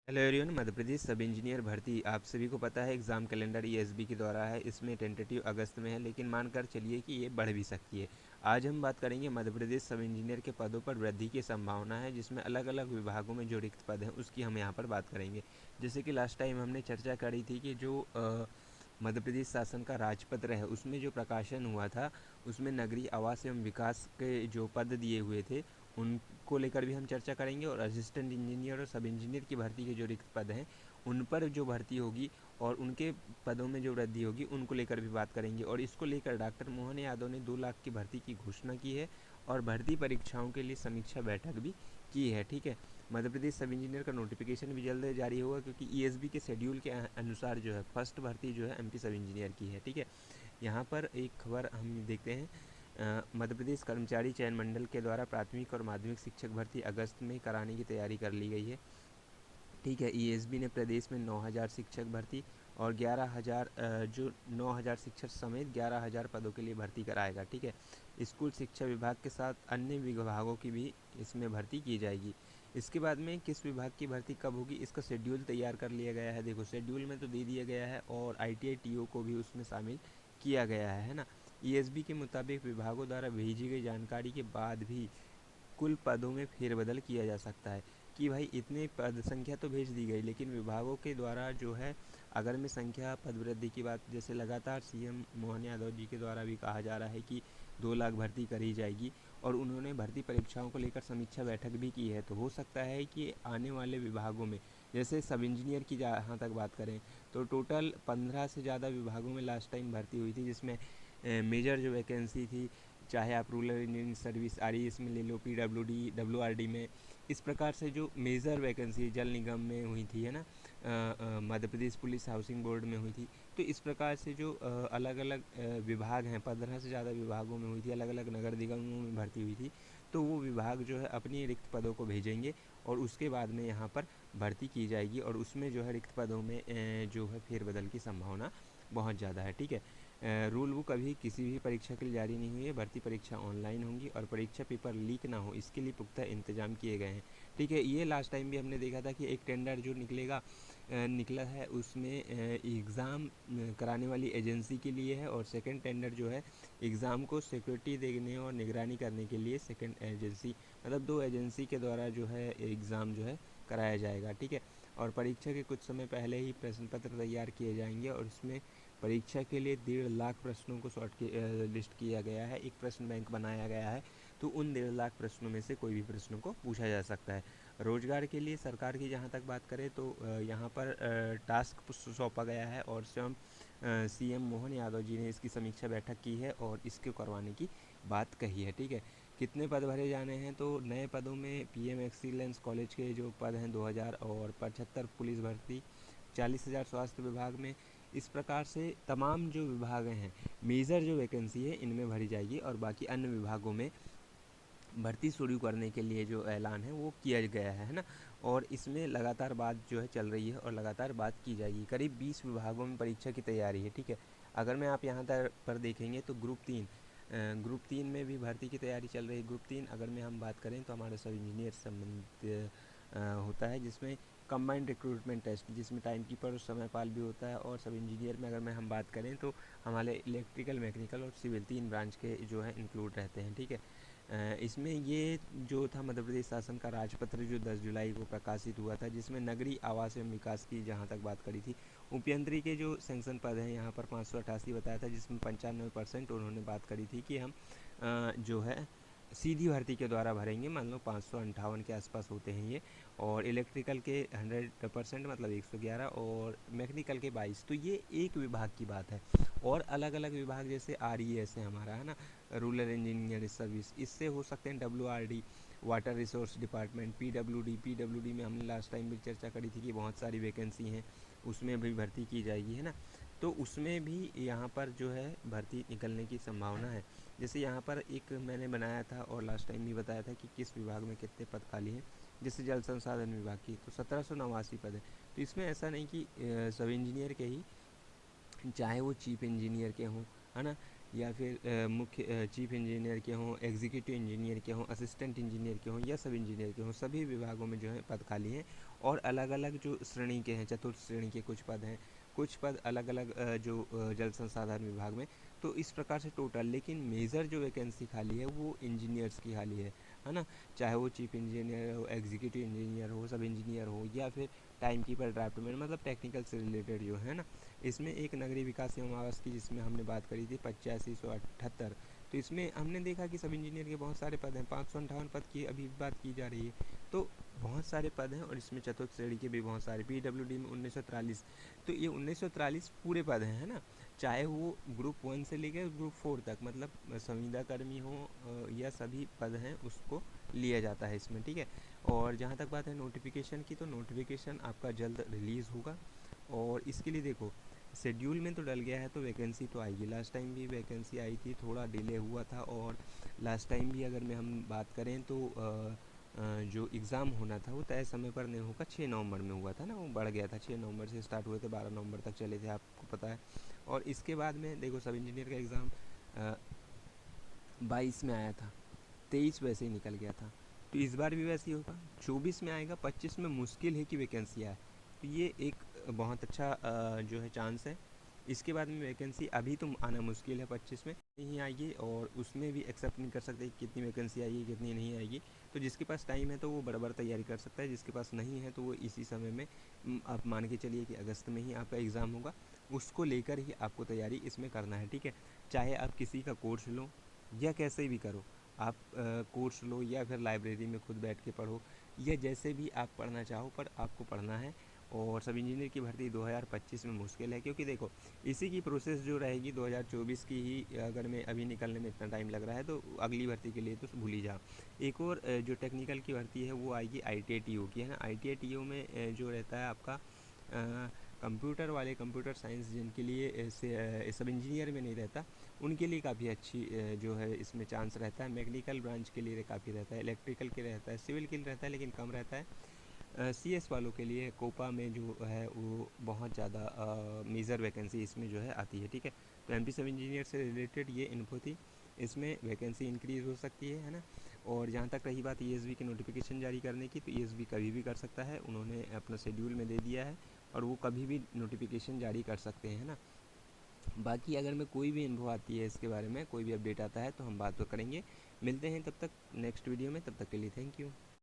Hello everyone. Madhya Pradesh सब engineer भर्ती आप सभी को पता है एग्ज़ाम कैलेंडर ईएसबी के द्वारा है। इसमें टेंटेटिव अगस्त में है, लेकिन मानकर चलिए कि ये बढ़ भी सकती है। आज हम बात करेंगे मध्य प्रदेश सब इंजीनियर के पदों पर वृद्धि की संभावना है, जिसमें अलग अलग विभागों में जो रिक्त पद हैं उसकी हम यहाँ पर बात करेंगे। जैसे कि लास्ट टाइम हमने चर्चा करी थी कि जो मध्य प्रदेश शासन का राजपत्र है उसमें जो प्रकाशन हुआ था उसमें नगरीय आवास एवं विकास के जो पद दिए हुए थे उनको लेकर भी हम चर्चा करेंगे, और असिस्टेंट इंजीनियर और सब इंजीनियर की भर्ती के जो रिक्त पद हैं उन पर जो भर्ती होगी और उनके पदों में जो वृद्धि होगी उनको लेकर भी बात करेंगे। और इसको लेकर डॉक्टर मोहन यादव ने 2 लाख की भर्ती की घोषणा की है और भर्ती परीक्षाओं के लिए समीक्षा बैठक भी की है। ठीक है, मध्य प्रदेश सब इंजीनियर का नोटिफिकेशन भी जल्द जारी होगा, क्योंकि ईएसबी के शेड्यूल के अनुसार जो है फर्स्ट भर्ती जो है एमपी सब इंजीनियर की है। ठीक है, यहाँ पर एक खबर हम देखते हैं। मध्य प्रदेश कर्मचारी चयन मंडल के द्वारा प्राथमिक और माध्यमिक शिक्षक भर्ती अगस्त में कराने की तैयारी कर ली गई है। ठीक है, ईएसबी ने प्रदेश में 9,000 शिक्षक भर्ती और 11,000 जो 9,000 शिक्षक समेत 11,000 पदों के लिए भर्ती कराएगा। ठीक है, स्कूल शिक्षा विभाग के साथ अन्य विभागों की भी इसमें भर्ती की जाएगी। इसके बाद में किस विभाग की भर्ती कब होगी इसका शेड्यूल तैयार कर लिया गया है। देखो, शेड्यूल में तो दे दिया गया है और आईटीआई टीओ को भी उसमें शामिल किया गया है ना। ईएसबी के मुताबिक विभागों द्वारा भेजी गई जानकारी के बाद भी कुल पदों में फेरबदल किया जा सकता है। कि भाई इतने पद संख्या तो भेज दी गई, लेकिन विभागों के द्वारा जो है अगर मैं संख्या पद वृद्धि की बात, जैसे लगातार सीएम मोहन यादव जी के द्वारा भी कहा जा रहा है कि 2 लाख भर्ती करी जाएगी और उन्होंने भर्ती परीक्षाओं को लेकर समीक्षा बैठक भी की है, तो हो सकता है कि आने वाले विभागों में, जैसे सब इंजीनियर की जहाँ तक बात करें तो टोटल 15 से ज़्यादा विभागों में लास्ट टाइम भर्ती हुई थी, जिसमें मेजर जो वैकेंसी थी, चाहे आप रूरल इंजीनियरिंग सर्विस आरईएस में ले लो, पीडब्ल्यूडी डब्ल्यूआरडी में, इस प्रकार से जो मेजर वैकेंसी जल निगम में हुई थी, है ना, Madhya Pradesh police housing board में हुई थी। तो इस प्रकार से जो अलग अलग विभाग हैं, 15 से ज़्यादा विभागों में हुई थी, अलग अलग नगर निगमों में भर्ती हुई थी। तो वो विभाग जो है अपनी रिक्त पदों को भेजेंगे और उसके बाद में यहाँ पर भर्ती की जाएगी, और उसमें जो है रिक्त पदों में जो है फेरबदल की संभावना बहुत ज़्यादा है। ठीक है, रूल बुक अभी किसी भी परीक्षा के लिए जारी नहीं हुई है। भर्ती परीक्षा ऑनलाइन होंगी और परीक्षा पेपर लीक ना हो इसके लिए पुख्ता इंतजाम किए गए हैं। ठीक है, ये लास्ट टाइम भी हमने देखा था कि एक टेंडर जो निकला है उसमें एग्ज़ाम कराने वाली एजेंसी के लिए है, और सेकंड टेंडर जो है एग्ज़ाम को सिक्योरिटी देने और निगरानी करने के लिए सेकंड एजेंसी, मतलब 2 एजेंसी के द्वारा जो है एग्ज़ाम जो है कराया जाएगा। ठीक है, और परीक्षा के कुछ समय पहले ही प्रश्न पत्र तैयार किए जाएंगे और इसमें परीक्षा के लिए 1.5 लाख प्रश्नों को लिस्ट किया गया है, एक प्रश्न बैंक बनाया गया है। तो उन 1.5 लाख प्रश्नों में से कोई भी प्रश्नों को पूछा जा सकता है। रोजगार के लिए सरकार की जहाँ तक बात करें तो यहाँ पर टास्क सौंपा गया है और स्वयं सीएम मोहन यादव जी ने इसकी समीक्षा बैठक की है और इसको करवाने की बात कही है। ठीक है, कितने पद भरे जाने हैं, तो नए पदों में पीएम एक्सीलेंस कॉलेज के जो पद हैं 2000, और 75 पुलिस भर्ती, 40,000 स्वास्थ्य विभाग में। इस प्रकार से तमाम जो विभाग हैं, मेजर जो वैकेंसी है इनमें भरी जाएगी, और बाकी अन्य विभागों में भर्ती शुरू करने के लिए जो ऐलान है वो किया गया है ना। और इसमें लगातार बात जो है चल रही है और लगातार बात की जाएगी। करीब 20 विभागों में परीक्षा की तैयारी है। ठीक है, अगर मैं आप यहाँ तक पर देखेंगे तो ग्रुप 3 में भी भर्ती की तैयारी चल रही है। ग्रुप 3 अगर मैं हम बात करें तो हमारे सब इंजीनियर से संबंधित होता है, जिसमें कंबाइंड रिक्रूटमेंट टेस्ट, जिसमें टाइम कीपर और समयपाल भी होता है। और सब इंजीनियर में अगर मैं हम बात करें तो हमारे इलेक्ट्रिकल, मैकेनिकल और सिविल 3 ब्रांच के जो है इंक्लूड रहते हैं। ठीक है, इसमें ये जो था मध्य प्रदेश शासन का राजपत्र जो 10 जुलाई को प्रकाशित हुआ था, जिसमें नगरीय आवास एवं विकास की जहाँ तक बात करी थी, उपयंत्री के जो सैंक्शन पद हैं यहाँ पर 588 बताया था, जिसमें 95% उन्होंने बात करी थी कि हम जो है सीधी भर्ती के द्वारा भरेंगे। मान लो 558 के आसपास होते हैं ये, और इलेक्ट्रिकल के 100% मतलब 111, और मैकेनिकल के 22। तो ये एक विभाग की बात है, और अलग अलग विभाग जैसे आरईएस है हमारा, है ना, रूरल इंजीनियर सर्विस, इससे हो सकते हैं WRD, water resource department, PWD में हमने लास्ट टाइम भी चर्चा करी थी कि बहुत सारी वैकेंसी हैं, उसमें भी भर्ती की जाएगी, है ना। तो उसमें भी यहाँ पर जो है भर्ती निकलने की संभावना है। जैसे यहाँ पर एक मैंने बनाया था और लास्ट टाइम भी बताया था कि किस विभाग में कितने पद खाली हैं। जैसे जल संसाधन विभाग की तो 1789 पद है। तो इसमें ऐसा नहीं कि सब इंजीनियर के ही, चाहे वो चीफ इंजीनियर के हों, है ना, या फिर मुख्य चीफ इंजीनियर के हों, एग्जीक्यूटिव इंजीनियर के हों, असिस्टेंट इंजीनियर के हों, या सब इंजीनियर के हों, सभी विभागों में जो है पद खाली हैं। और अलग अलग जो श्रेणी के हैं, चतुर्थ श्रेणी के कुछ पद हैं, कुछ पद अलग अलग जो जल संसाधन विभाग में। तो इस प्रकार से टोटल, लेकिन मेजर जो वैकेंसी खाली है वो इंजीनियर्स की खाली है ना। चाहे वो चीफ इंजीनियर हो, एग्जीक्यूटिव इंजीनियर हो, सब इंजीनियर हो, या फिर टाइम कीपर, ड्राफ्टमैन, मतलब टेक्निकल से रिलेटेड जो है ना। इसमें एक नगरीय विकास एवं आवास की जिसमें हमने बात करी थी 8578, तो इसमें हमने देखा कि सब इंजीनियर के बहुत सारे पद हैं, 558 पद की अभी बात की जा रही है। तो बहुत सारे पद हैं और इसमें चतुर्थ श्रेणी के भी बहुत सारे, PWD में 1943, तो ये 1943 पूरे पद हैं, है ना। चाहे वो ग्रुप 1 से लेकर ग्रुप 4 तक, मतलब संविदा कर्मी हो या सभी पद हैं उसको लिया जाता है इसमें, ठीक है। और जहाँ तक बात है नोटिफिकेशन की, तो नोटिफिकेशन आपका जल्द रिलीज़ होगा। और इसके लिए देखो शेड्यूल में तो डल गया है, तो वैकेंसी तो आएगी। लास्ट टाइम भी वैकेंसी आई थी, थोड़ा डिले हुआ था। और लास्ट टाइम भी अगर हम बात करें तो जो एग्ज़ाम होना था वो तय समय पर नहीं होगा, 6 नवंबर में हुआ था ना, वो बढ़ गया था। 6 नवंबर से स्टार्ट हुए थे, 12 नवंबर तक चले थे, आपको पता है। और इसके बाद में देखो सब इंजीनियर का एग्ज़ाम 22 में आया था, 23 वैसे ही निकल गया था। तो इस बार भी वैसे ही होगा, 24 में आएगा, 25 में मुश्किल है कि वैकेंसी आए। तो ये एक बहुत अच्छा जो है चांस है। इसके बाद में वैकेंसी अभी तो आना मुश्किल है, 25 में नहीं आएगी, और उसमें भी एक्सेप्ट नहीं कर सकते कि कितनी वैकेंसी आएगी कितनी नहीं आएगी। तो जिसके पास टाइम है तो वो बराबर तैयारी कर सकता है, जिसके पास नहीं है तो वो इसी समय में आप मान के चलिए कि अगस्त में ही आपका एग्ज़ाम होगा, उसको लेकर ही आपको तैयारी इसमें करना है, ठीक है। चाहे आप किसी का कोर्स लो या कैसे भी करो, आप कोर्स लो या फिर लाइब्रेरी में खुद बैठ के पढ़ो, या जैसे भी आप पढ़ना चाहो, पर आपको पढ़ना है। और सब इंजीनियर की भर्ती 2025 में मुश्किल है, क्योंकि देखो इसी की प्रोसेस जो रहेगी 2024 की ही, अगर मैं अभी निकलने में इतना टाइम लग रहा है तो अगली भर्ती के लिए तो भूल ही जाओ। एक और जो टेक्निकल की भर्ती है वो आएगी ITI TO की, है ना। ITI TO में जो रहता है आपका कंप्यूटर वाले, कंप्यूटर साइंस जिनके लिए ऐसे सब इंजीनियर में नहीं रहता, उनके लिए काफ़ी अच्छी जो है इसमें चांस रहता है। मैकेनिकल ब्रांच के लिए काफ़ी रहता है, इलेक्ट्रिकल के रहता है, सिविल के लिए रहता है लेकिन कम रहता है। CS वालों के लिए कोपा में जो है वो बहुत ज़्यादा मेजर वैकेंसी इसमें जो है आती है, ठीक है। तो MP सब इंजीनियर से रिलेटेड ये इन्फो थी, इसमें वैकेंसी इंक्रीज़ हो सकती है ना। और जहाँ तक रही बात ESB की नोटिफिकेशन जारी करने की, तो ESB कभी भी कर सकता है, उन्होंने अपना शेड्यूल में दे दिया है और वो कभी भी नोटिफिकेशन जारी कर सकते हैं ना। बाकी अगर मैं कोई भी इन्फो आती है इसके बारे में, कोई भी अपडेट आता है तो हम बात तो करेंगे। मिलते हैं तब तक नेक्स्ट वीडियो में, तब तक के लिए थैंक यू।